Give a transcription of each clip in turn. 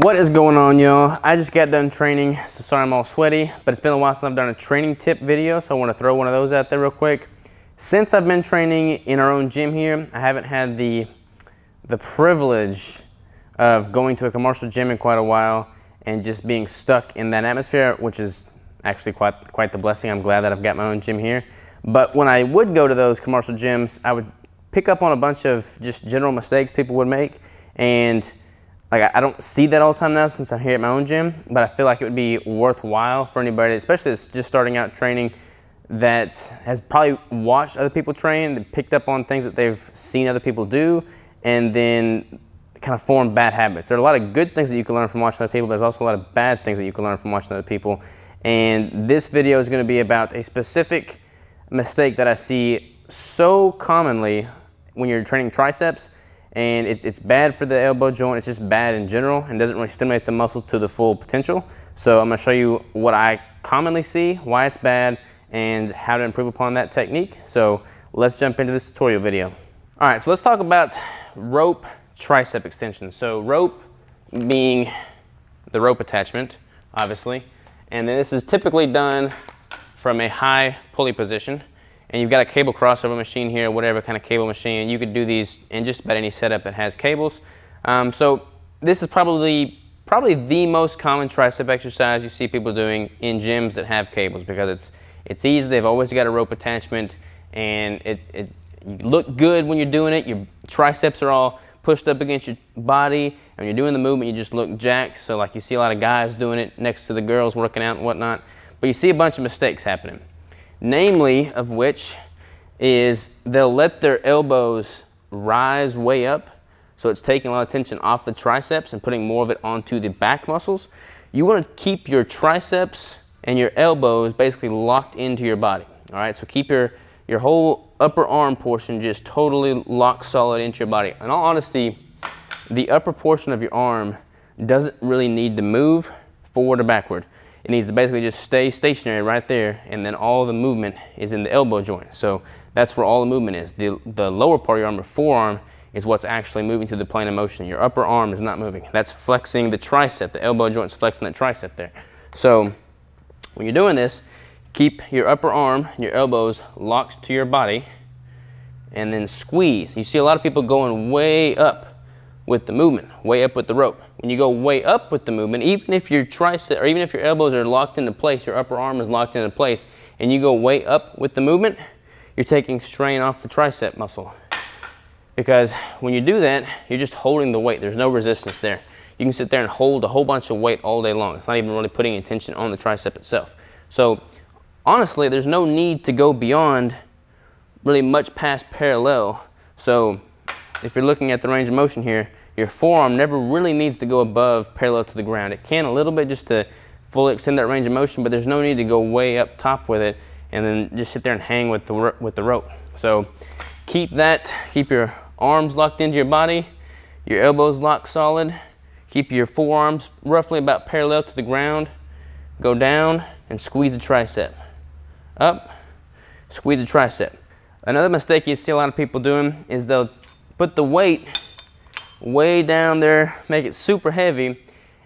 What is going on, y'all? I just got done training, so sorry I'm all sweaty, but it's been a while since I've done a training tip video, so I want to throw one of those out there real quick. Since I've been training in our own gym here, I haven't had the privilege of going to a commercial gym in quite a while and just being stuck in that atmosphere, which is actually quite the blessing. I'm glad that I've got my own gym here. But when I would go to those commercial gyms, I would pick up on a bunch of just general mistakes people would make, and like, I don't see that all the time now since I'm here at my own gym, but I feel like it would be worthwhile for anybody, especially that's just starting out training, that has probably watched other people train, picked up on things that they've seen other people do, and then kind of form bad habits. There are a lot of good things that you can learn from watching other people. There's also a lot of bad things that you can learn from watching other people. And this video is going to be about a specific mistake that I see so commonly when you're training triceps. And it's bad for the elbow joint. It's just bad in general and doesn't really stimulate the muscle to the full potential. So I'm going to show you what I commonly see, why it's bad, and how to improve upon that technique. So let's jump into this tutorial video. All right, so let's talk about rope tricep extension. So rope being the rope attachment, obviously. And then this is typically done from a high pulley position. And you've got a cable crossover machine here, whatever kind of cable machine. You could do these in just about any setup that has cables. So this is probably the most common tricep exercise you see people doing in gyms that have cables, because it's easy. They've always got a rope attachment, and you look good when you're doing it. Your triceps are all pushed up against your body, and when you're doing the movement, you just look jacked. So like you see a lot of guys doing it next to the girls working out and whatnot. But you see a bunch of mistakes happening. Namely of which is they'll let their elbows rise way up, so it's taking a lot of tension off the triceps and putting more of it onto the back muscles. You want to keep your triceps and your elbows basically locked into your body. All right, so keep your whole upper arm portion just totally locked solid into your body. In all honesty, the upper portion of your arm doesn't really need to move forward or backward. It needs to basically just stay stationary right there, and then all the movement is in the elbow joint. So that's where all the movement is. The lower part of your arm, or forearm, is what's actually moving through the plane of motion. Your upper arm is not moving. That's flexing the tricep. The elbow joint's flexing that tricep there. So when you're doing this, keep your upper arm and your elbows locked to your body, and then squeeze. You see a lot of people going way up with the movement, way up with the rope. When you go way up with the movement, even if your tricep, or even if your elbows are locked into place, your upper arm is locked into place, and you go way up with the movement, you're taking strain off the tricep muscle. Because when you do that, you're just holding the weight. There's no resistance there. You can sit there and hold a whole bunch of weight all day long. It's not even really putting any tension on the tricep itself. So honestly, there's no need to go beyond really much past parallel. So if you're looking at the range of motion here, your forearm never really needs to go above parallel to the ground. It can a little bit just to fully extend that range of motion, but there's no need to go way up top with it and then just sit there and hang with the rope. So keep your arms locked into your body, your elbows locked solid, keep your forearms roughly about parallel to the ground, go down and squeeze the tricep. Up, squeeze the tricep. Another mistake you see a lot of people doing is they'll put the weight way down there, make it super heavy,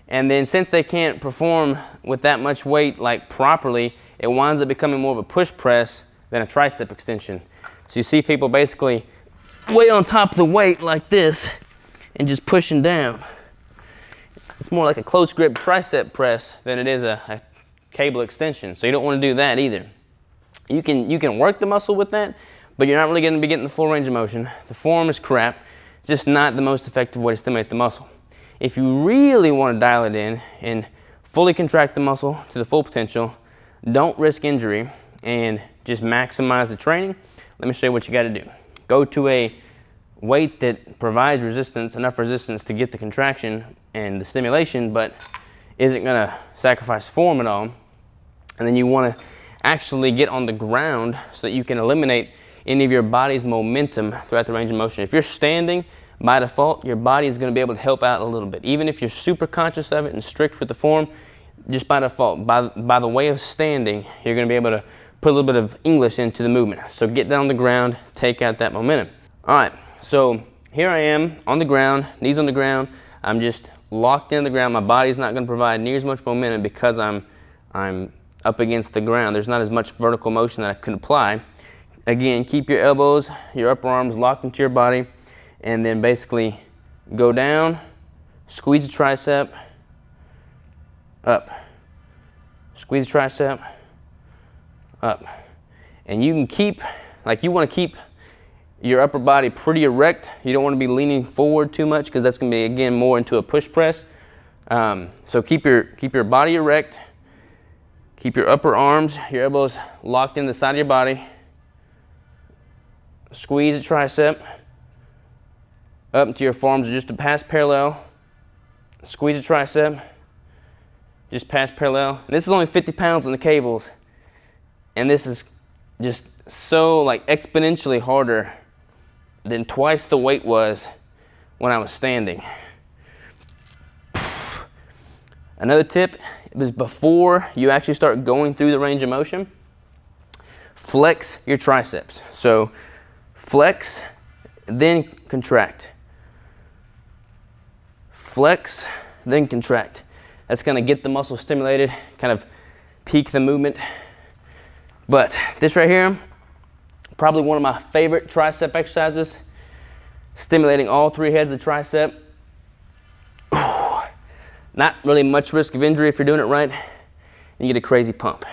and then since they can't perform with that much weight like properly, it winds up becoming more of a push press than a tricep extension. So you see people basically way on top of the weight like this and just pushing down. It's more like a close grip tricep press than it is a cable extension, so you don't want to do that either. You can work the muscle with that, but you're not really going to be getting the full range of motion. The form is crap. Just not the most effective way to stimulate the muscle. If you really want to dial it in and fully contract the muscle to the full potential, don't risk injury, and just maximize the training, let me show you what you got to do. Go to a weight that provides resistance, enough resistance to get the contraction and the stimulation, but isn't going to sacrifice form at all. And then you want to actually get on the ground so that you can eliminate any of your body's momentum throughout the range of motion. If you're standing, by default, your body is going to be able to help out a little bit. Even if you're super conscious of it and strict with the form, just by default, by the way of standing, you're going to be able to put a little bit of English into the movement. So get down on the ground, take out that momentum. All right, so here I am on the ground, knees on the ground. I'm just locked in the ground. My body's not going to provide near as much momentum because I'm up against the ground. There's not as much vertical motion that I can apply. Again, keep your elbows, your upper arms locked into your body, and then basically go down, squeeze the tricep, up, squeeze the tricep, up. And you can keep, like you want to keep your upper body pretty erect. You don't want to be leaning forward too much because that's going to be, again, more into a push press. So keep your body erect. Keep your upper arms, your elbows locked in the side of your body. Squeeze the tricep up until your forearms are just a pass parallel. Squeeze the tricep, just pass parallel. And this is only 50 pounds on the cables. And this is just so like exponentially harder than twice the weight was when I was standing. Another tip is before you actually start going through the range of motion, flex your triceps. So flex, then contract. Flex, then contract. That's going to get the muscle stimulated, kind of peak the movement. But this right here, probably one of my favorite tricep exercises, stimulating all three heads of the tricep. Not really much risk of injury if you're doing it right, and you get a crazy pump.